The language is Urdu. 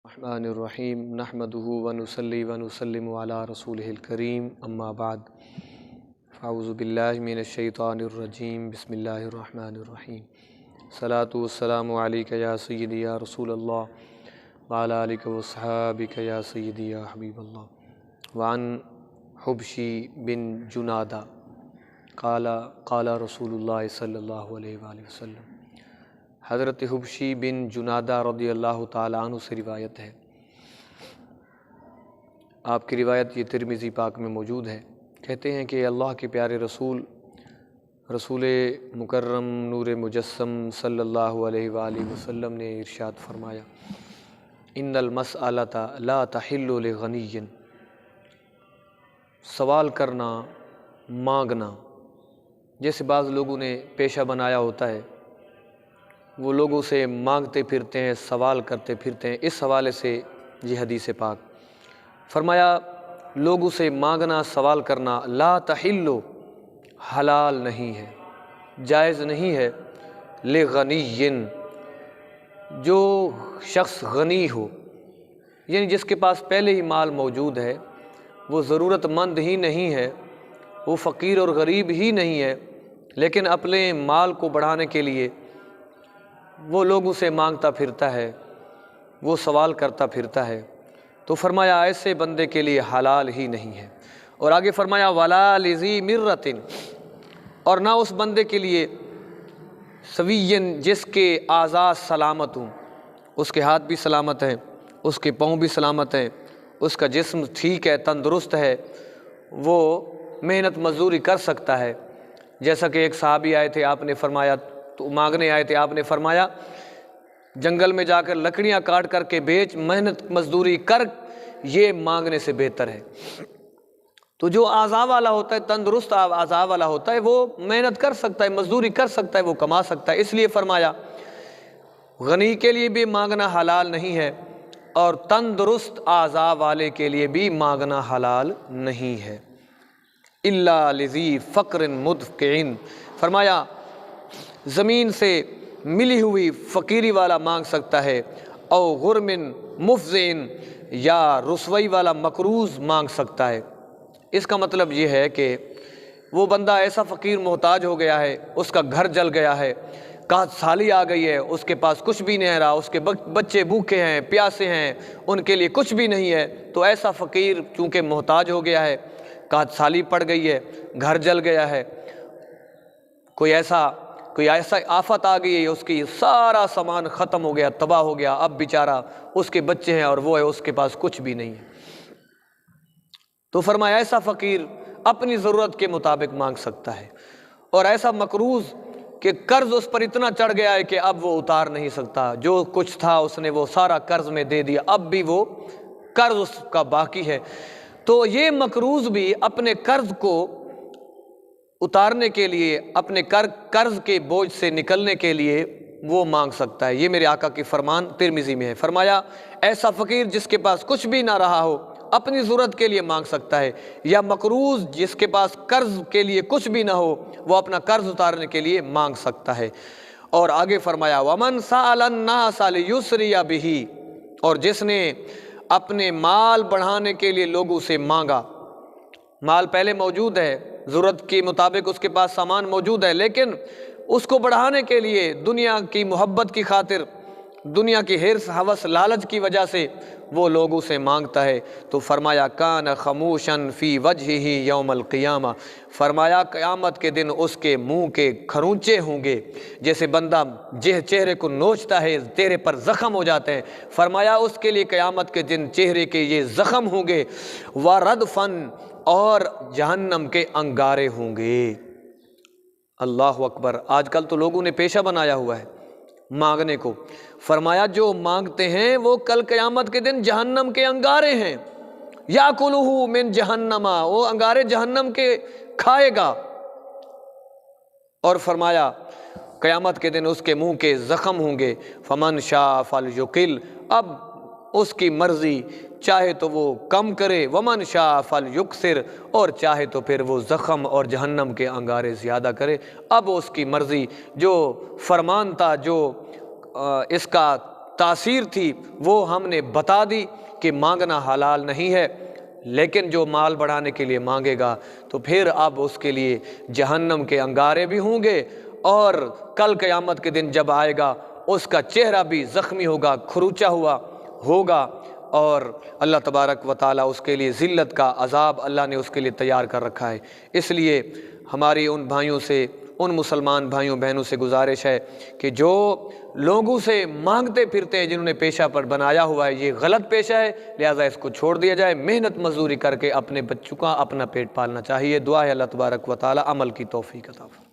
الرحمن الرحیم نحمدہ ونصلی ونسلم علی رسولہ الکریم اما بعد اعوذ باللہ من الشیطان الرجیم بسم اللہ الرحمن الرحیم الصلاۃ والسلام علیک یا سیدی یا رسول اللہ وعلی آلک وصحابک یا سیدی یا حبیب اللہ وعن حبشی بن جنادہ قال رسول اللہ صلی اللہ علیہ وآلہ وسلم۔ حضرت حبشی بن جنادہ رضی اللہ تعالیٰ عنہ سے روایت ہے۔ آپ کی روایت یہ ترمذی پاک میں موجود ہے۔ کہتے ہیں کہ اللہ کے پیارے رسول مکرم نور مجسم صلی اللہ علیہ وآلہ وسلم نے ارشاد فرمایا، ان المسألۃ لا تحل لغنی، سوال کرنا، مانگنا، جیسے بعض لوگوں نے پیشہ بنایا ہوتا ہے، وہ لوگوں سے مانگتے پھرتے ہیں، سوال کرتے پھرتے ہیں۔ اس حوالے سے یہ حدیث پاک فرمایا، لوگوں سے مانگنا، سوال کرنا لا تحل، حلال نہیں ہے، جائز نہیں ہے، لغنی، جو شخص غنی ہو، یعنی جس کے پاس پہلے ہی مال موجود ہے، وہ ضرورت مند ہی نہیں ہے، وہ فقیر اور غریب ہی نہیں ہے، لیکن اپنے مال کو بڑھانے کے لیے وہ لوگوں سے مانگتا پھرتا ہے، وہ سوال کرتا پھرتا ہے، تو فرمایا ایسے بندے کے لیے حلال ہی نہیں ہے۔ اور آگے فرمایا ولا لذی مرۃ، اور نہ اس بندے کے لیے سویین، جس کے اعضاء سلامت ہوں، اس کے ہاتھ بھی سلامت ہیں، اس کے پاؤں بھی سلامت ہیں، اس کا جسم ٹھیک ہے، تندرست ہے، وہ محنت مزدوری کر سکتا ہے۔ جیسا کہ ایک صحابی آئے تھے، آپ نے فرمایا، تو مانگنے آئے تھے، آپ نے فرمایا جنگل میں جا کر لکڑیاں کاٹ کر کے بیچ، محنت مزدوری کر، یہ مانگنے سے بہتر ہے۔ تو جو اعضاء والا ہوتا ہے، تندرست اعضاء والا ہوتا ہے، وہ محنت کر سکتا ہے، مزدوری کر سکتا ہے، وہ کما سکتا ہے۔ اس لیے فرمایا غنی کے لیے بھی مانگنا حلال نہیں ہے، اور تندرست اعضاء والے کے لیے بھی مانگنا حلال نہیں ہے۔ الا لذی فقر مدفع، فرمایا زمین سے ملی ہوئی فقیری والا مانگ سکتا ہے، او غرم مفزع، یا رسوائی والا مقروض مانگ سکتا ہے۔ اس کا مطلب یہ ہے کہ وہ بندہ ایسا فقیر محتاج ہو گیا ہے، اس کا گھر جل گیا ہے، قحط سالی آ گئی ہے، اس کے پاس کچھ بھی نہیں رہا، اس کے بچے بھوکے ہیں، پیاسے ہیں، ان کے لیے کچھ بھی نہیں ہے، تو ایسا فقیر چونکہ محتاج ہو گیا ہے، قحط سالی پڑ گئی ہے، گھر جل گیا ہے، کوئی ایسا آفت آ گئی ہے، اس کی سارا سامان ختم ہو گیا، تباہ ہو گیا، اب بیچارہ اس کے بچے ہیں اور وہ ہے، اس کے پاس کچھ بھی نہیں ہے، تو فرمایا ایسا فقیر اپنی ضرورت کے مطابق مانگ سکتا ہے۔ اور ایسا مقروض کہ قرض اس پر اتنا چڑھ گیا ہے کہ اب وہ اتار نہیں سکتا، جو کچھ تھا اس نے وہ سارا قرض میں دے دیا، اب بھی وہ قرض اس کا باقی ہے، تو یہ مقروض بھی اپنے قرض کو اتارنے کے لیے، اپنے قرض کے بوجھ سے نکلنے کے لیے وہ مانگ سکتا ہے۔ یہ میرے آقا کی فرمان ترمذی میں ہے۔ فرمایا ایسا فقیر جس کے پاس کچھ بھی نہ رہا ہو، اپنی ضرورت کے لیے مانگ سکتا ہے، یا مقروض جس کے پاس قرض کے لیے کچھ بھی نہ ہو، وہ اپنا قرض اتارنے کے لیے مانگ سکتا ہے۔ اور آگے فرمایا وَمَنْ سَأَلَ النَّاسَ لِيُسْرِيَ بِهِ، اور جس نے اپنے مال بڑھانے کے لیے لوگوں سے مانگا، مال پہلے موجود ہے، ضرورت کے مطابق اس کے پاس سامان موجود ہے، لیکن اس کو بڑھانے کے لیے دنیا کی محبت کی خاطر، دنیا کی حرص، ہوس، لالچ کی وجہ سے وہ لوگوں سے مانگتا ہے، تو فرمایا کان خموشاً فی وجہہ یوم القیامہ، فرمایا قیامت کے دن اس کے منہ کے کھرونچے ہوں گے، جیسے بندہ چہرے کو نوچتا ہے، چہرے پر زخم ہو جاتے ہیں، فرمایا اس کے لیے قیامت کے دن چہرے کے یہ زخم ہوں گے، وردفن، اور جہنم کے انگارے ہوں گے۔ اللہ اکبر۔ آج کل تو لوگوں نے پیشہ بنایا ہوا ہے مانگنے کو، فرمایا جو مانگتے ہیں وہ کل قیامت کے دن جہنم کے انگارے ہیں، یاکلہ من جہنم، وہ انگارے جہنم کے کھائے گا، اور فرمایا قیامت کے دن اس کے منہ کے زخم ہوں گے، فمن شاء فلیقل، اب اس کی مرضی، چاہے تو وہ کم کرے، ومن شاء فلیکثر، اور چاہے تو پھر وہ زخم اور جہنم کے انگارے زیادہ کرے، اب اس کی مرضی، جو فرمان تھا، جو اس کا تاثیر تھی وہ ہم نے بتا دی کہ مانگنا حلال نہیں ہے، لیکن جو مال بڑھانے کے لیے مانگے گا تو پھر اب اس کے لیے جہنم کے انگارے بھی ہوں گے، اور کل قیامت کے دن جب آئے گا اس کا چہرہ بھی زخمی ہوگا، کھروچا ہوا ہوگا، اور اللہ تبارک و تعالیٰ اس کے لیے ذلت کا عذاب اللہ نے اس کے لیے تیار کر رکھا ہے۔ اس لیے ہماری ان بھائیوں سے، ان مسلمان بھائیوں بہنوں سے گزارش ہے کہ جو لوگوں سے مانگتے پھرتے ہیں، جنہوں نے پیشہ پر بنایا ہوا ہے، یہ غلط پیشہ ہے، لہٰذا اس کو چھوڑ دیا جائے، محنت مزدوری کر کے اپنے بچوں کا اپنا پیٹ پالنا چاہیے۔ دعا ہے اللہ تبارک و تعالیٰ عمل کی توفیق عطا فرمائے۔